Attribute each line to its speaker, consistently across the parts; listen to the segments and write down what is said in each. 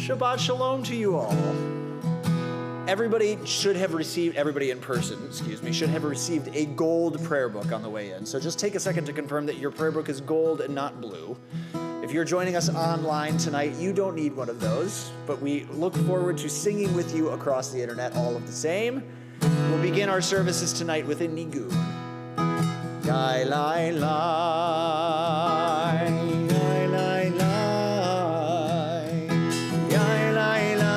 Speaker 1: Shabbat Shalom to you all. Everybody in person, should have received a gold prayer book on the way in. So just take a second to confirm that your prayer book is gold and not blue. If you're joining us online tonight, you don't need one of those, but we look forward to singing with you across the internet all of the same. We'll begin our services tonight with a nigun. Yai lai lai, yai lai lai, yai lai lai,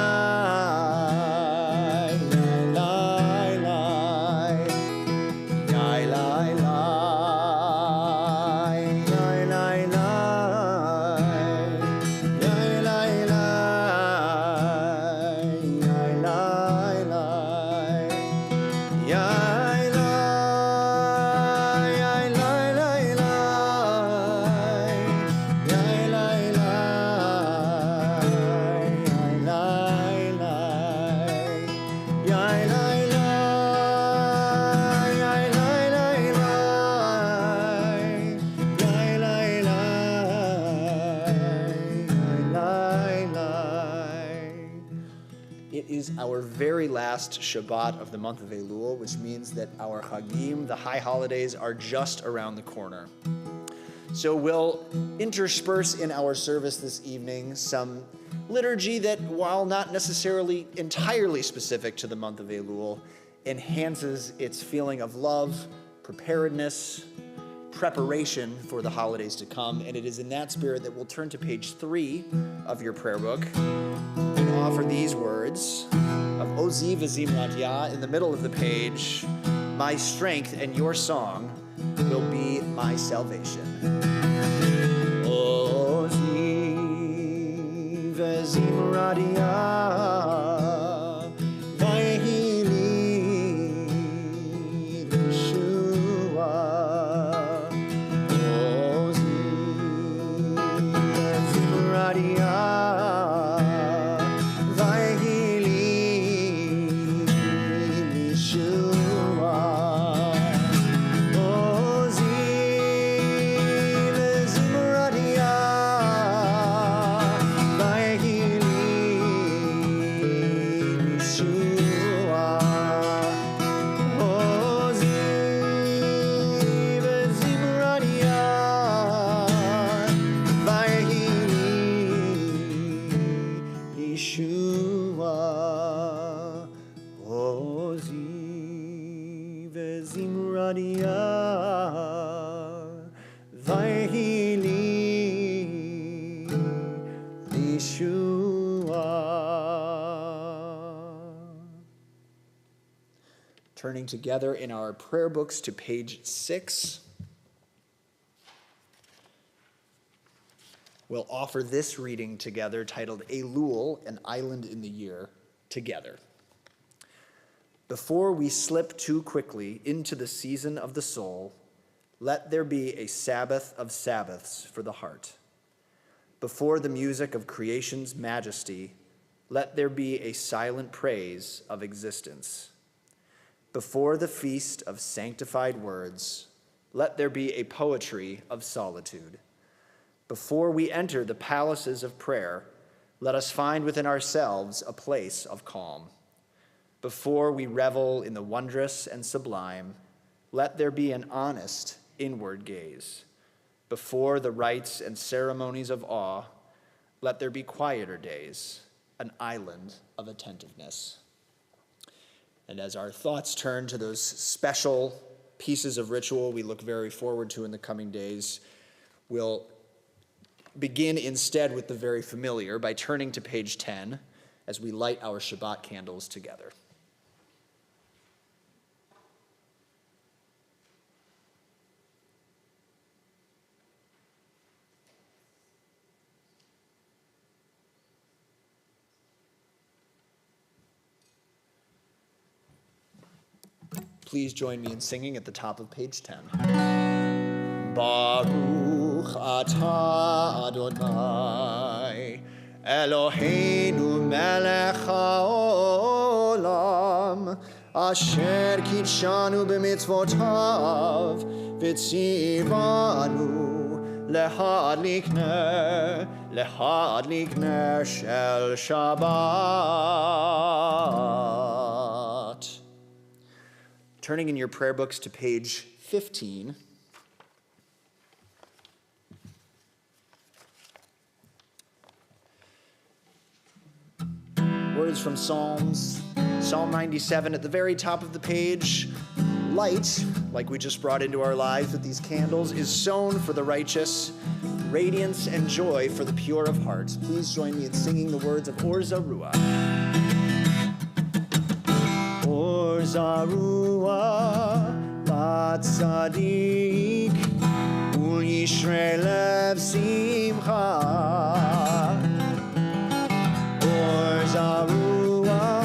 Speaker 1: yai lai lai, yai lai lai, yai lai lai, yai lai lai, yai lai our very last Shabbat of the month of Elul, which means that our Chagim, the high holidays, are just around the corner. So we'll intersperse in our service this evening some liturgy that, while not necessarily entirely specific to the month of Elul, enhances its feeling of love, preparedness, preparation for the holidays to come. And it is in that spirit that we'll turn to page 3 of your prayer book and offer these words of Ozi v'zimrat Yah in the middle of the page. My strength and your song will be my salvation. Ozi v'zimrat Yah v'hili Yeshua. Ozi v'zimrat Yah Turning together in our prayer books to page 6, we'll offer this reading together titled Elul, an Island in the Year, together. Before we slip too quickly into the season of the soul, let there be a Sabbath of Sabbaths for the heart. Before the music of creation's majesty, let there be a silent praise of existence. Before the feast of sanctified words, let there be a poetry of solitude. Before we enter the palaces of prayer, let us find within ourselves a place of calm. Before we revel in the wondrous and sublime, let there be an honest inward gaze. Before the rites and ceremonies of awe, let there be quieter days, an island of attentiveness. And as our thoughts turn to those special pieces of ritual we look very forward to in the coming days, we'll begin instead with the very familiar by turning to page 10 as we light our Shabbat candles together. Please join me in singing at the top of page 10. Baruch atah Adonai, Eloheinu melech haolam, asher kitshanu b'mitzvotav, v'tzivanu להדליק נר של Shabbat. Turning in your prayer books to page 15. Words from Psalms. Psalm 97 at the very top of the page. Light, like we just brought into our lives with these candles, is sown for the righteous, radiance and joy for the pure of heart. Please join me in singing the words of Or Zarua. Or Zarua, Bat Tzadik, Ul Yishrei Lev Simcha. Or Zarua,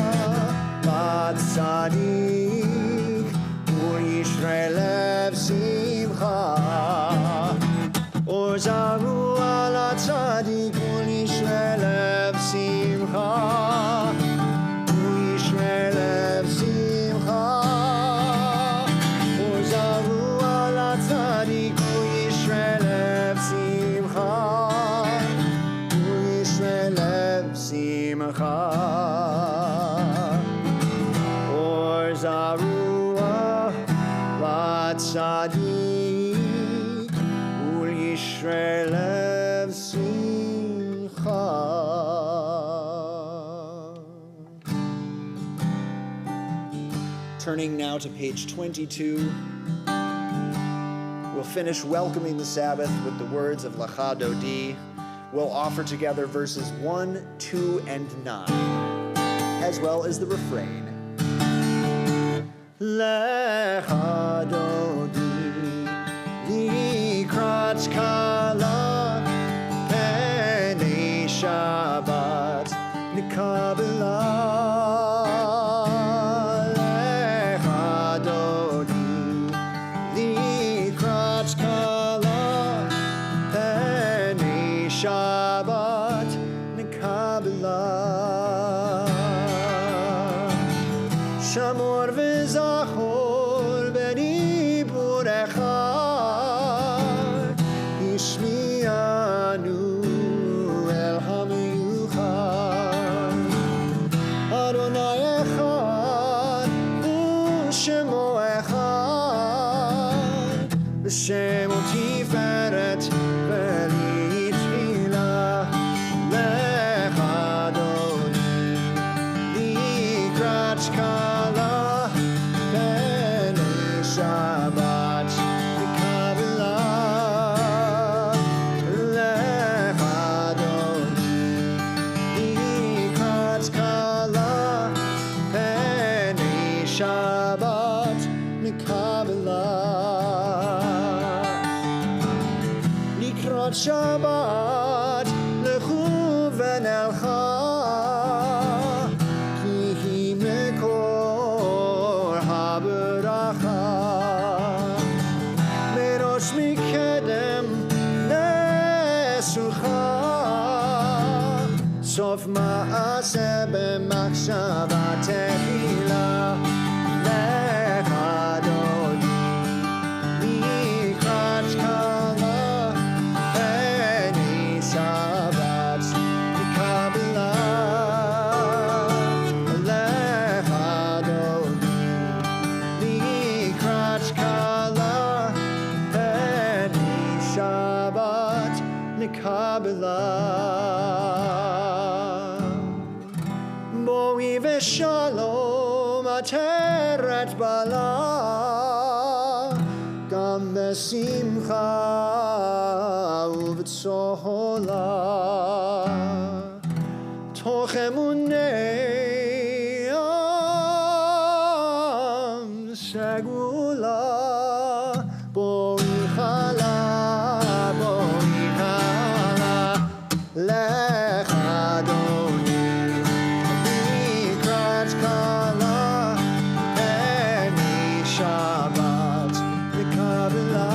Speaker 1: Bat Tzadik, Ul Yishrei Lev Simcha. Or Zarua la Tzadik, Ul Yishrei Lev Simcha. Ul Yishrei Lev Simcha. Or Zarua la Tzadik, Ul Yishrei Lev Simcha. Ul Yishrei Lev Simcha. Or Zarua la Tzadik, Ul Yishrei Lev Simcha. Turning now to page 22, we'll finish welcoming the Sabbath with the words of Lecha Dodi. We'll offer together verses 1, 2, and 9, as well as the refrain. Lecha Dodi, likrat kala, penei Shabbat, nikabela. Shabbat Nikabela Shamor v'zachor b'diburecha Ishmi'anu el hamiyuchad Adonai echad u'shemo echad B'shemo tiferet v'li Shabbat lechu v'nelcha ki hi mekor haberacha merosh mikedem nesucha sof ma'aseh b'machshava tefila lecha dodi likrat kala Shabbat Nikabela Lecha Dodi Likrat Kala Penei Shabbat Nikabela Boi v'shalom ateret bala Gam besimcha Uv'tzola Toch emunei am segula Boi chala Lecha Dodi Likrat kala Penei Shabbat Nikabela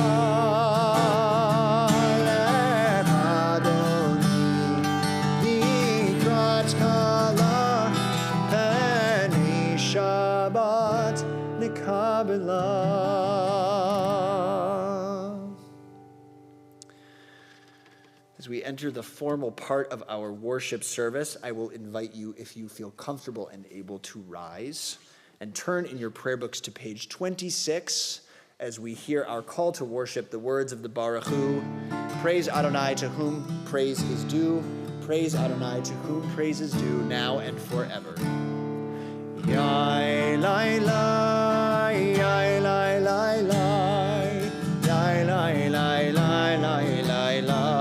Speaker 1: As we enter the formal part of our worship service, I will invite you, if you feel comfortable and able, to rise and turn in your prayer books to page 26 as we hear our call to worship, the words of the Baruch Hu. Praise Adonai, to whom praise is due. Praise Adonai, to whom praise is due, now and forever. Yai, lai, lai, yai, lai, lai, lai, yai, lai, lai, lai, lai, lai, lai,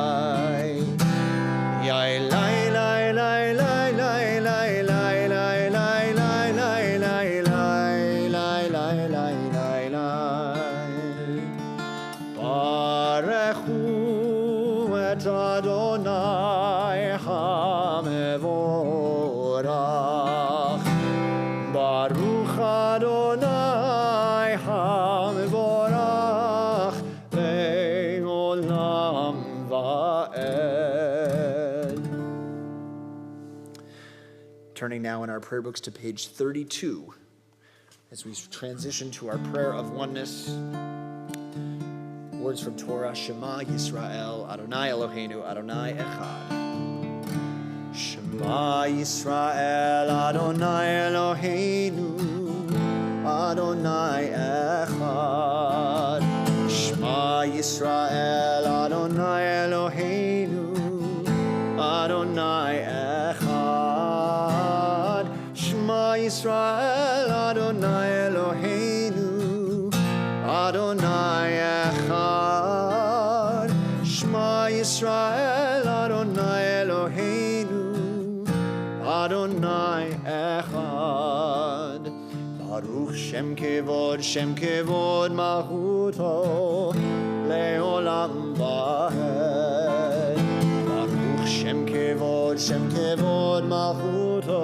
Speaker 1: yai, lai, lai, lai, lai, lai, lai, lai, lai, lai, lai, lai, lai, lai, lai, lai, lai. Barechu et Adonai hamevorach. Baruch Adonai hamevorach le'olam va'ed. Turning now in our prayer books to page 32, as we transition to our prayer of oneness. Words from Torah, Shema Yisrael, Adonai Eloheinu, Adonai Echad. Shema Yisrael, Adonai Eloheinu, Adonai Echad. Shema Yisrael, Adonai Eloheinu, Adonai Echad. Shema Yisrael, Adonai Eloheinu, Adonai Echad. Shema Yisrael, Adonai Eloheinu, Adonai Echad. Baruch Shem Kevod Malchuto Le'olam Va'ed. Baruch Shem Kevod Malchuto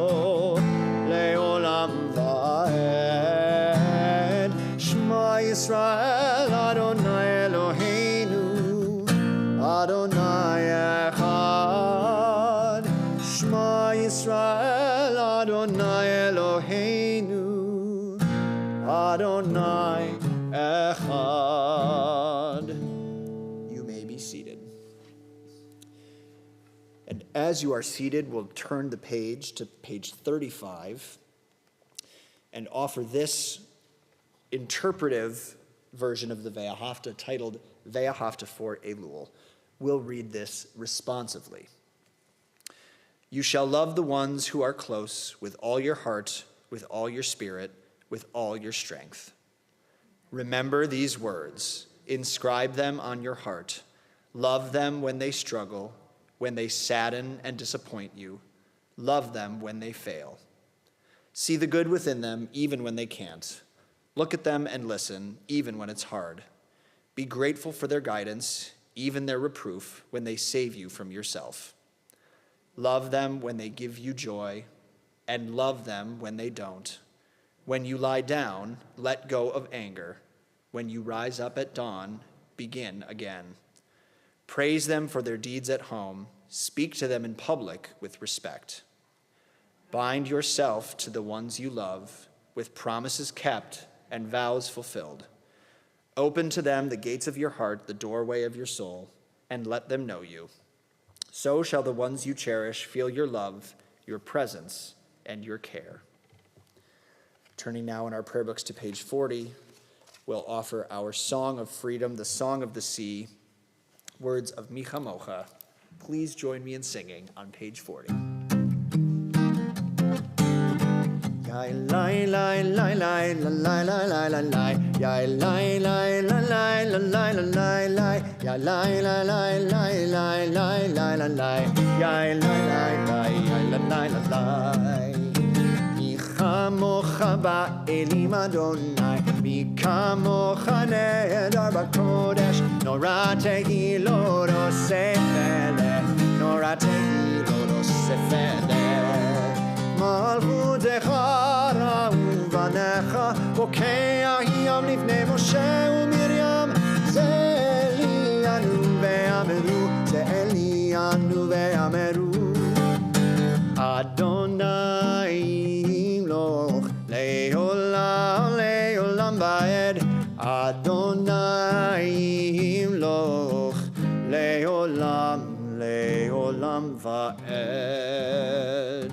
Speaker 1: Le'olam Va'ed. Shema Yisrael, Adonai Eloheinu, Adonai Echad. Shema Yisrael, Adonai Eloheinu, Adonai Echad. You may be seated. And as you are seated, we'll turn the page to page 35 and offer this interpretive version of the Ve'ahavta titled Ve'ahavta for Elul. We'll read this responsively. You shall love the ones who are close with all your heart, with all your spirit, with all your strength. Remember these words, inscribe them on your heart. Love them when they struggle, when they sadden and disappoint you. Love them when they fail. See the good within them even when they can't. Look at them and listen, even when it's hard. Be grateful for their guidance, even their reproof, when they save you from yourself. Love them when they give you joy, and love them when they don't. When you lie down, let go of anger. When you rise up at dawn, begin again. Praise them for their deeds at home. Speak to them in public with respect. Bind yourself to the ones you love, with promises kept and vows fulfilled. Open to them the gates of your heart, the doorway of your soul, and let them know you. So shall the ones you cherish feel your love, your presence, and your care. Turning now in our prayer books to page 40, we'll offer our Song of Freedom, the Song of the Sea, words of Micha Mocha. Please join me in singing on page 40. Yai lai lai lai lai lai lai lai lai lai. Yai lai lai lai lai lai lai lai. Yai lai lai lai lai lai lai lai lai lai. Yai lai lai lai lai lai lai. Mi chamocha ba'elim Adonai. Mi kamocha nehedar b'kodesh. Nora tehilot osefele. Nora tehilot osefele. Malchutecha ra'uvanecha bokeh hayom lifnei Moshe uMiriam ze'elianu ve'ameru ze'elianu ve'ameru Adonai imloch le'olam le'olam va'ed Adonai imloch le'olam olam va'ed.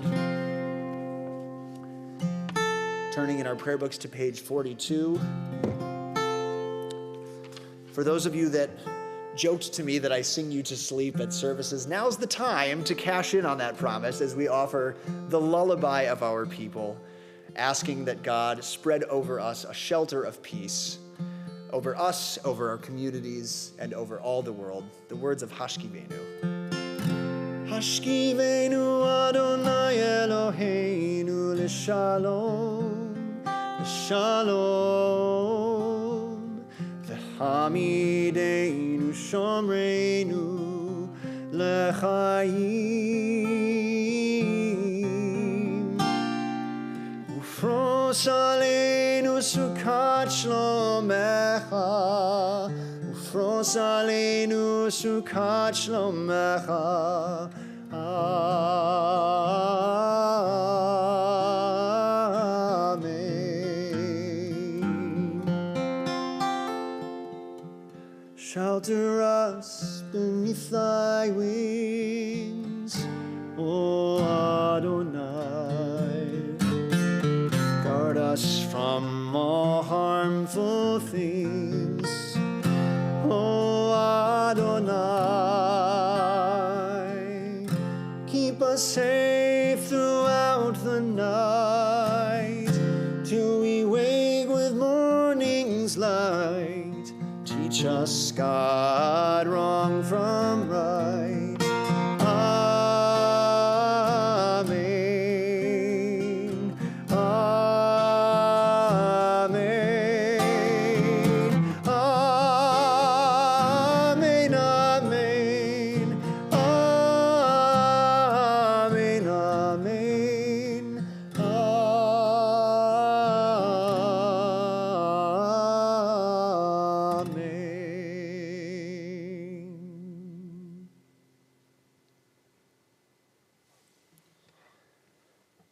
Speaker 1: Turning in our prayer books to page 42. For those of you that joked to me that I sing you to sleep at services, now's the time to cash in on that promise as we offer the lullaby of our people, asking that God spread over us a shelter of peace, over us, over our communities, and over all the world. The words of Hashkivenu. Hashkivenu Adonai Eloheinu l'shalom, l'shalom, v'hamidenu shomreinu l'chaim, ufros aleinu sukat shlomecha, ufros aleinu sukat shlomecha. Amen. Shelter us beneath thy wings, O Adonai. Guard us from all harmful things, O Adonai. Keep us safe throughout the night, till we wake with morning's light. Teach us, God, wrong from right. Amen. Amen. Amen. Amen. Amen.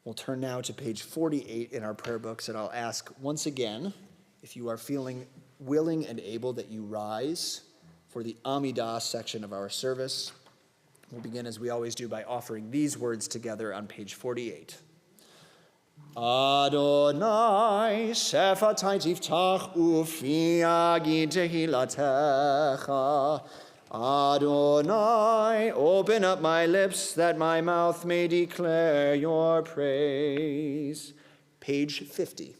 Speaker 1: We'll turn now to page 48 in our prayer books, and I'll ask once again, if you are feeling willing and able, that you rise for the Amida section of our service. We'll begin, as we always do, by offering these words together on page 48. Adonai, shefatai tiftach ufi agid tehilatecha. Adonai, open up my lips that my mouth may declare your praise. Page 50.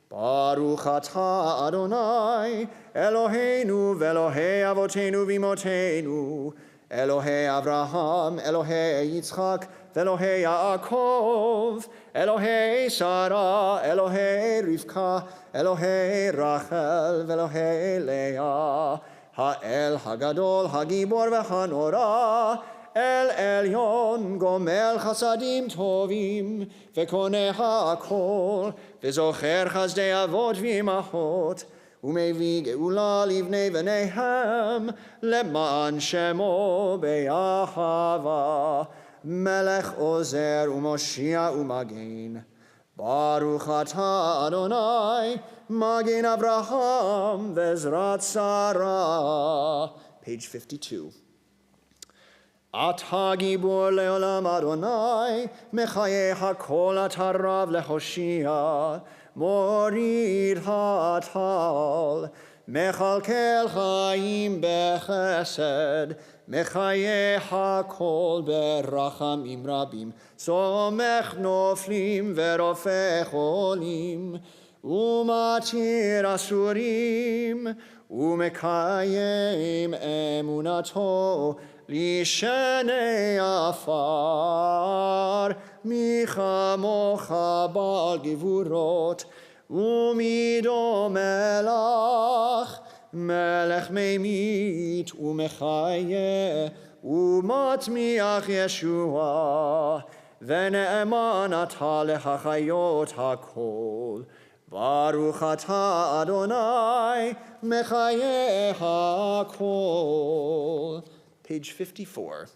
Speaker 1: Baruch atah Adonai, Eloheinu ve'Elohei avotenu v'imotenu, Elohei Avraham, Elohei Yitzchak, ve'Elohei Yaakov, Elohei Sarah, Elohei Rivka, Elohei Rachel, ve'Elohei Leah, Ha'el Hagadol, Hagibor ve'Hanora, El Elyon, Gomel Chasadim Tovim, Ve'koneh ha'akol, Ve'zocher Chazdei Avot v'imachot, Umevi Geula livnei v'neihem, Leman Shemo be'ahava, Melech Ozer u'Moshia u'Magen. Baruch atah Adonai, Magen Avraham, Ve'ezrat Sarah. Page 52. Atah gibor le'olam Adonai, Mechaye hakol atah rav lehoshia, Morid hatal, Mechalkel chaim bechesed, Mechaye hakol berachamim rabim, Somech noflim ve'rofeh cholim, Umatir asurim, Umekayem emunato, Lishenei afar, Micha mocha bal gevurot, Umido melach, Melech meimit umechaye, Umatmiach Yeshua, Ve'ne'eman atah lehachayot hakol. Baruch atah Adonai, Mechaye hakol. Page 54.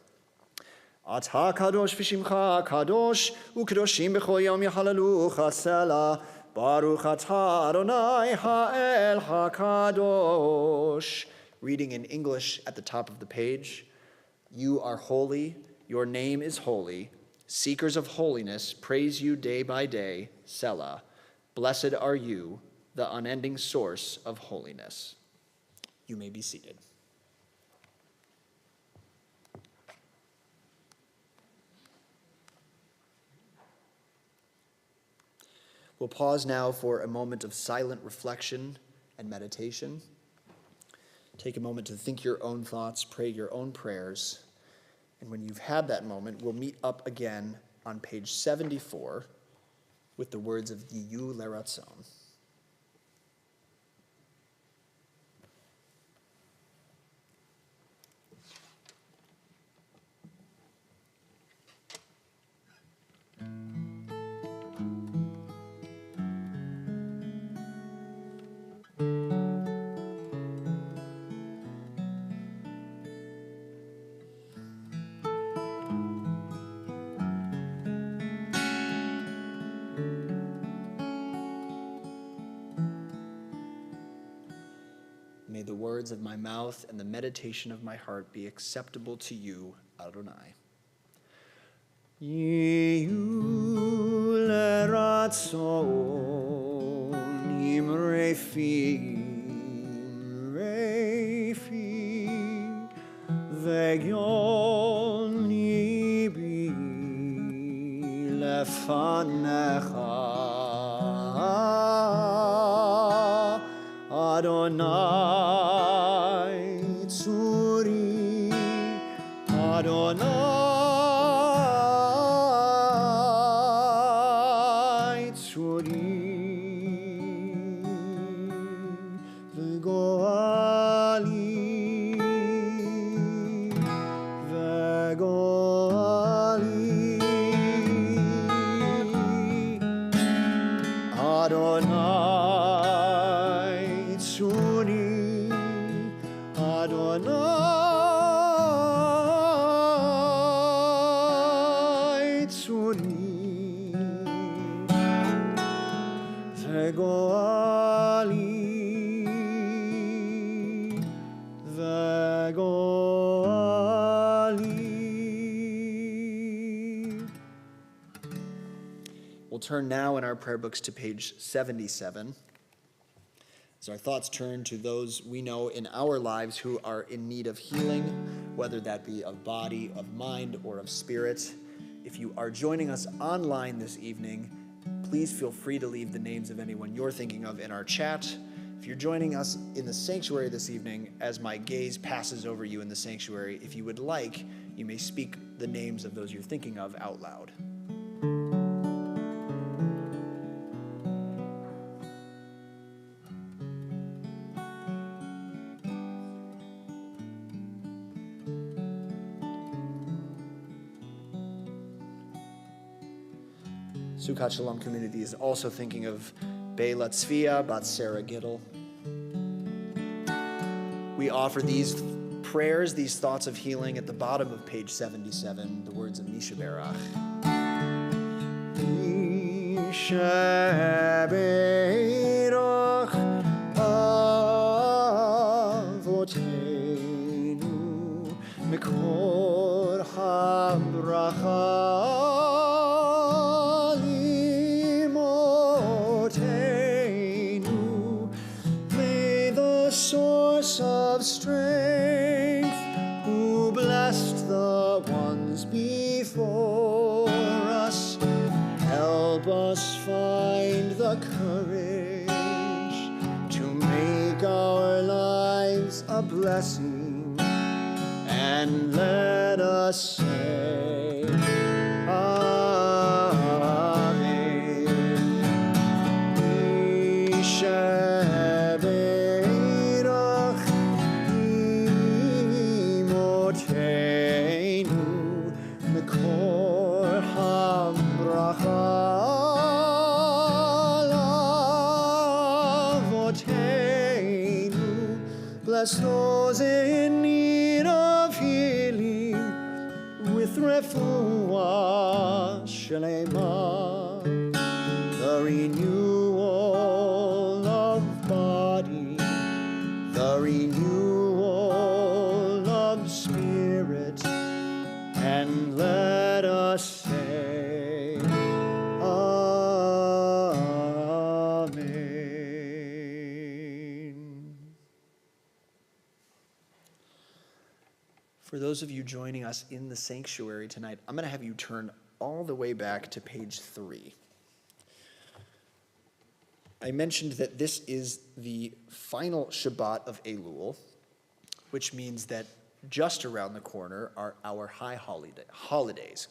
Speaker 1: Atah kadosh v'shimcha kadosh, u'kadoshim b'chol yom yahalalucha selah. Baruch atah Adonai ha'el hakadosh. Reading in English at the top of the page. You are holy, your name is holy. Seekers of holiness praise you day by day, Selah. Blessed are you, the unending source of holiness. You may be seated. We'll pause now for a moment of silent reflection and meditation. Take a moment to think your own thoughts, pray your own prayers. And when you've had that moment, we'll meet up again on page 74 with the words of Yiyu Leratzon. May the words of my mouth and the meditation of my heart be acceptable to you, Adonai. Yiyu leratzon imrefi vegyon libi lefanecha Adonai tzuri, Adonai tzuri, v'goali, Adonai tzuri, Adonai tzuri, v'goali, v'goali. We'll turn now in our prayer books to page 77. As our thoughts turn to those we know in our lives who are in need of healing, whether that be of body, of mind, or of spirit. If you are joining us online this evening, please feel free to leave the names of anyone you're thinking of in our chat. If you're joining us in the sanctuary this evening, as my gaze passes over you in the sanctuary, if you would like, you may speak the names of those you're thinking of out loud. Sukkot Shalom community is also thinking of Bela Tzvia, Bat Sarah Gittel. We offer these prayers, these thoughts of healing at the bottom of page 77, the words of Misha Berach. Misha Berach Avotenu Mikor HaBracha of strength, who blessed the ones before us, help us find the courage to make our lives a blessing, and let us say, Amen. Bless those in need of healing with refuah shlema, the renewal of body, the renewal of spirit, and let us say, Amen. For those of you joining us in the sanctuary tonight, I'm going to have you turn all the way back to page 3. I mentioned that this is the final Shabbat of Elul, which means that just around the corner are our high holidays,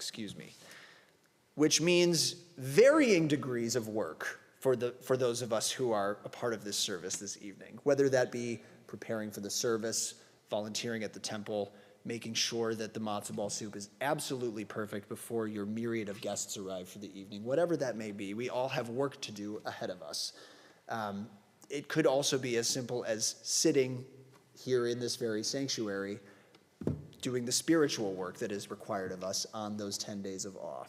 Speaker 1: which means varying degrees of work for those of us who are a part of this service this evening, whether that be preparing for the service, volunteering at the temple, making sure that the matzo ball soup is absolutely perfect before your myriad of guests arrive for the evening. Whatever that may be, we all have work to do ahead of us. It could also be as simple as sitting here in this very sanctuary, doing the spiritual work that is required of us on those 10 days of awe.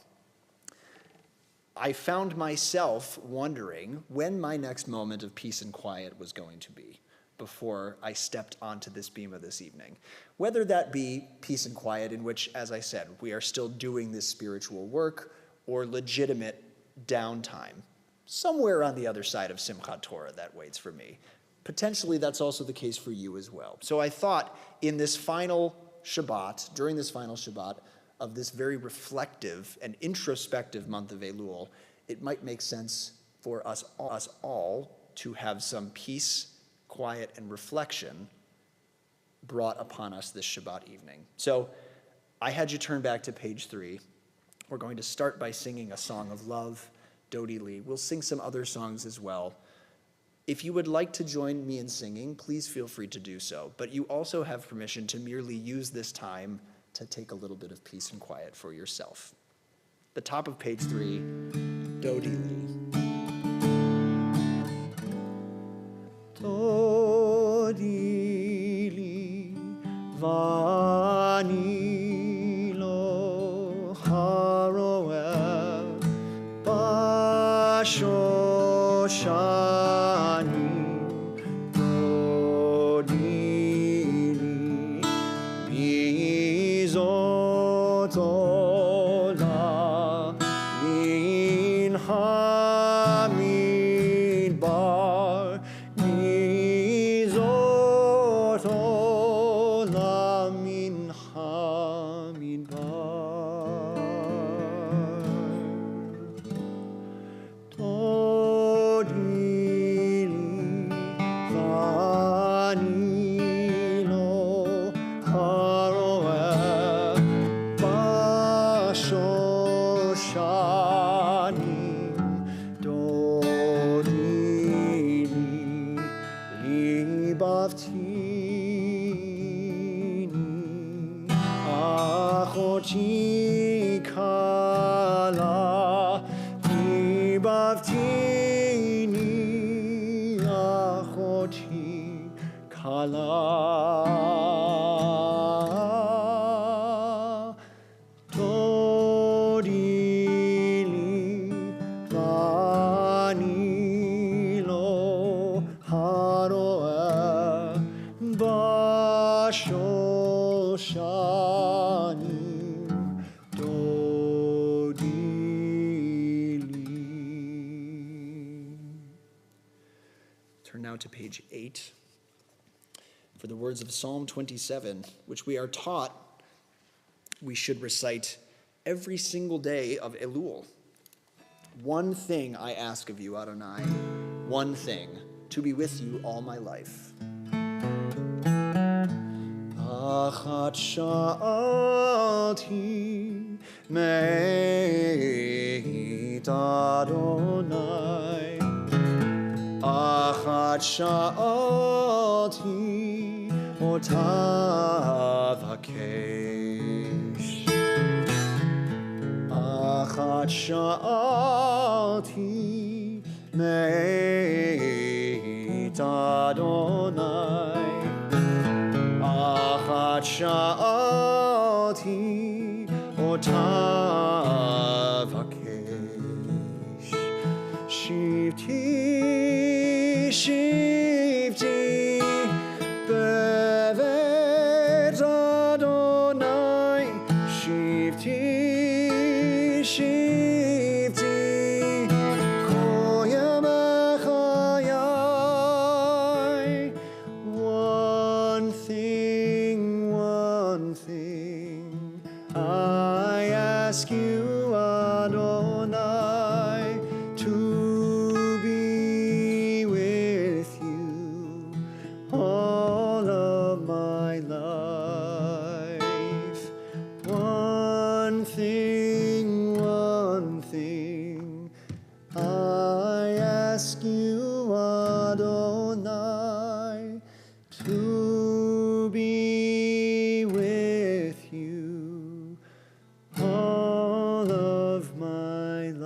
Speaker 1: I found myself wondering when my next moment of peace and quiet was going to be before I stepped onto this bema this evening. Whether that be peace and quiet in which, as I said, we are still doing this spiritual work, or legitimate downtime, somewhere on the other side of Simchat Torah that waits for me. Potentially that's also the case for you as well. So I thought in this final Shabbat, during this final Shabbat of this very reflective and introspective month of Elul, it might make sense for us all to have some peace, quiet, and reflection brought upon us this Shabbat evening. So I had you turn back to page 3. We're going to start by singing a song of love, Dodi Li. We'll sing some other songs as well. If you would like to join me in singing, please feel free to do so. But you also have permission to merely use this time to take a little bit of peace and quiet for yourself. The top of page 3, Dodi Li. Dodi Li vani lo haroel bashoshani Dodi Li mizot ola min hamidbar mizot ola min hamidbar Dodi Li vani lo haroel bashoshani Dodi Li libaftini achoti kala libaftini achoti kala Dodi Li vani lo haroel bashoshani Dodi Li. Turn now to page 8 for the words of Psalm 27, which we are taught we should recite every single day of Elul. One thing I ask of you, Adonai, one thing, to be with you all my life. Achat sha'alti meit Adonai Achat sha'alti otav hakesh Achat sha'alti meit Adonai Achat sha'alti otav hakesh Shivti bevet Adonai Shivti shivti, koyam achayai. One thing, I ask you, Adonai, to be with you all of my life. One thing, I ask you, Adonai, to be with you all of my life.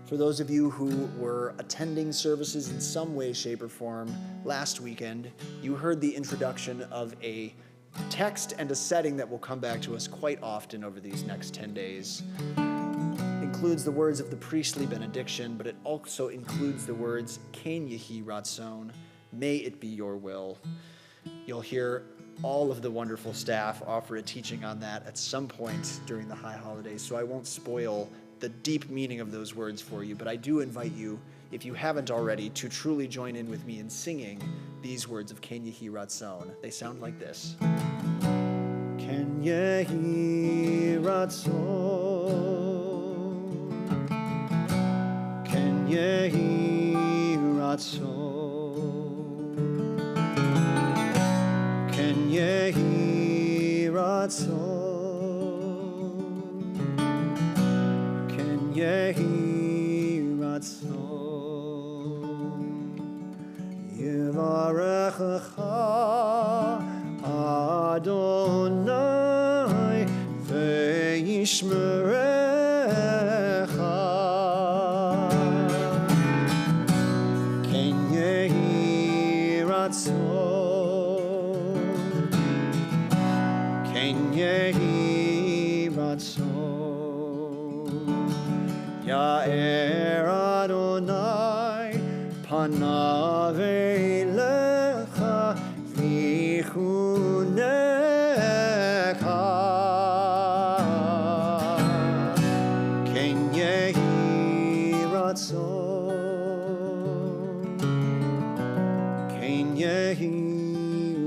Speaker 1: For those of you who were attending services in some way, shape, or form last weekend, you heard the introduction of a text and a setting that will come back to us quite often over these next 10 days. It includes the words of the priestly benediction, but it also includes the words, Ken Yehi Ratzon, may it be your will. You'll hear all of the wonderful staff offer a teaching on that at some point during the high holidays, so I won't spoil the deep meaning of those words for you, but I do invite you, if you haven't already, to truly join in with me in singing these words of Ken Yehi Ratzon. They sound like this. Ken Yehi Ratzon, Ken Yehi Ratzon, Ken Yehi Ratzon, Ken Yehi Ratzon, Yivarechecha Adonai ve'yishmerecha, Ken Yehi Ratzon, Ken Yehi Ratzon, Ya'er Adonai panav elecha vichunecha, Ken Yehi Ratzon, Ken Yehi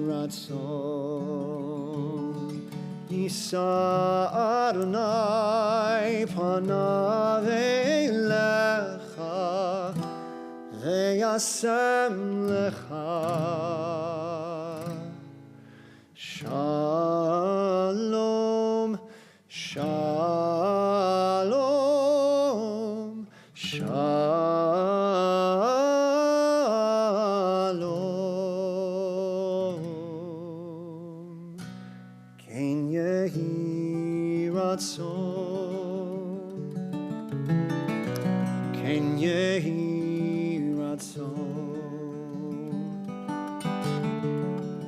Speaker 1: Ratzon, Yisa Adonai panav elecha ve'yasem lecha shalom, shalom, shalom. Ken Yehi Ratzon, Ken Yehi Ratzon,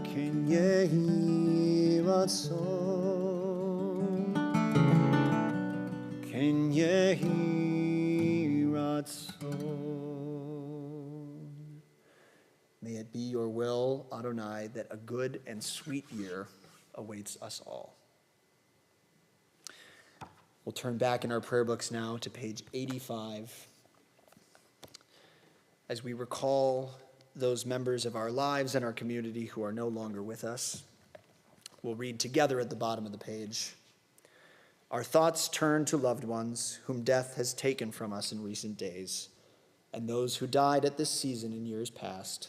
Speaker 1: Ken Yehi Ratzon, Ken Yehi Ratzon. May it be your will, Adonai, that a good and sweet year awaits us all. We'll turn back in our prayer books now to page 85 as we recall those members of our lives and our community who are no longer with us. We'll read together at the bottom of the page. Our thoughts turn to loved ones whom death has taken from us in recent days, and those who died at this season in years past.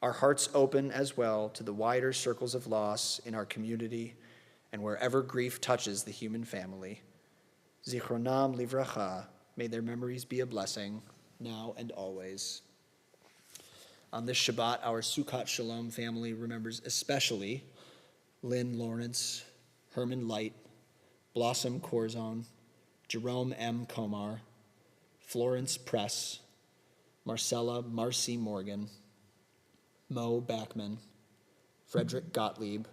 Speaker 1: Our hearts open as well to the wider circles of loss in our community and wherever grief touches the human family. Zichronam livracha, may their memories be a blessing, now and always. On this Shabbat, our Sukkot Shalom family remembers especially Lynn Lawrence, Herman Light, Blossom Corzone, Jerome M. Komar, Florence Press, Marcella Marcy Morgan, Mo Backman, Frederick Gottlieb,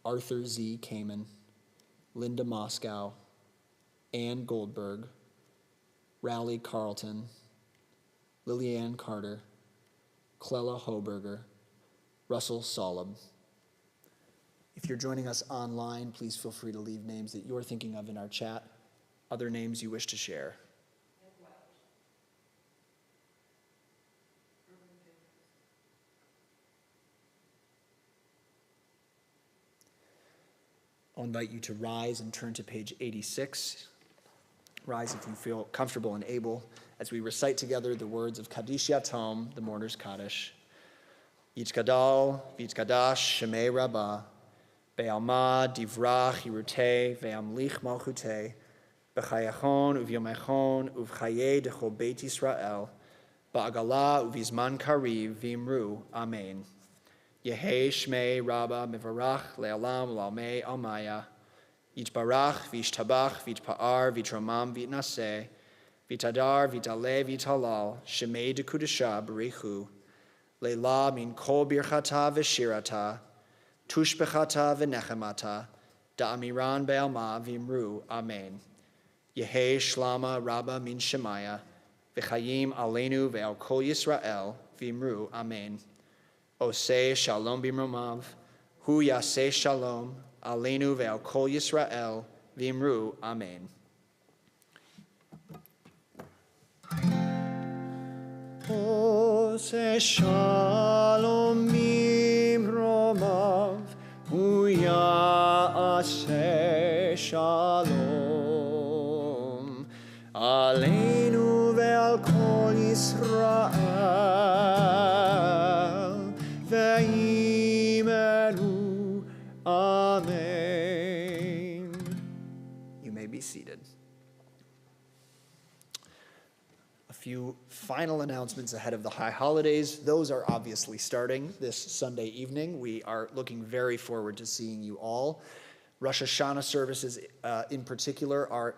Speaker 1: Arthur Z. Kamen, Linda Moscow, Ann Goldberg, Raleigh Carlton, Lillianne Carter, Clella Hoberger, Russell Solom. If you're joining us online, please feel free to leave names that you're thinking of in our chat, other names you wish to share. I'll invite you to rise and turn to page 86. Rise if you feel comfortable and able as we recite together the words of Kaddish Yatom, the mourner's Kaddish. Yitzgadal, Yitzgadash, Shemei Rabbah, Be'alma, Divrach, Hirutei, Ve'amlich Malchutei, B'chayachon, Uvyomechon, Uvchaye Dechol Beit Yisrael, Ba'agala, Uvizman Kariv, Vimru, Amen. Yehei Shmei Rabbah Mivarach Le'alam L'almei Almaya Yitbarach V'ishtabach V'itpa'ar V'itramam V'itnaseh V'itadar V'itale V'italal Shemei Dekudesha B'richu Le'la Min Kol Birchata V'shirata Tushbechata V'nechemata Da'amiran Be'alma V'imru Amen. Yehei Shlama Rabbah Min Shemaya V'chayim Aleinu Ve'al Kol Yisrael V'imru Amen. Oseh Shalom Bimromav, Hu Yaseh Shalom, Aleinu Ve'al Kol Yisrael, V'imru Amen. Oseh Shalom Bimromav, Hu Yaseh Shalom, Aleinu Ve'al Kol Yisrael, Amen. You may be seated. A few final announcements ahead of the high holidays. Those are obviously starting this Sunday evening. We are looking very forward to seeing you all. Rosh Hashanah services in particular are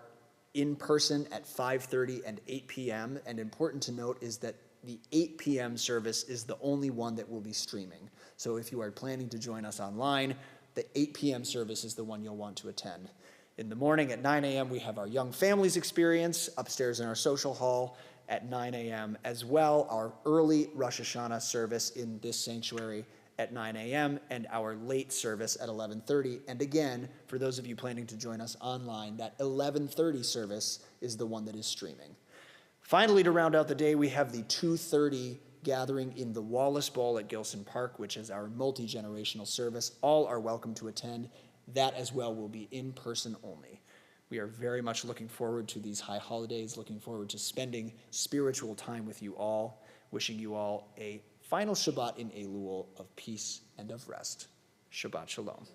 Speaker 1: in person at 5:30 and 8 p.m. And important to note is that the 8 p.m. service is the only one that will be streaming. So if you are planning to join us online, the 8 p.m. service is the one you'll want to attend. In the morning at 9 a.m., we have our Young Families Experience upstairs in our social hall at 9 a.m. as well. Our early Rosh Hashanah service in this sanctuary at 9 a.m. and our late service at 11:30. And again, for those of you planning to join us online, that 11:30 service is the one that is streaming. Finally, to round out the day, we have the 2:30 gathering in the Wallace Bowl at Gilson Park, which is our multi-generational service. All are welcome to attend. That as well will be in person only. We are very much looking forward to these high holidays, looking forward to spending spiritual time with you all, wishing you all a final Shabbat in Elul of peace and of rest. Shabbat Shalom.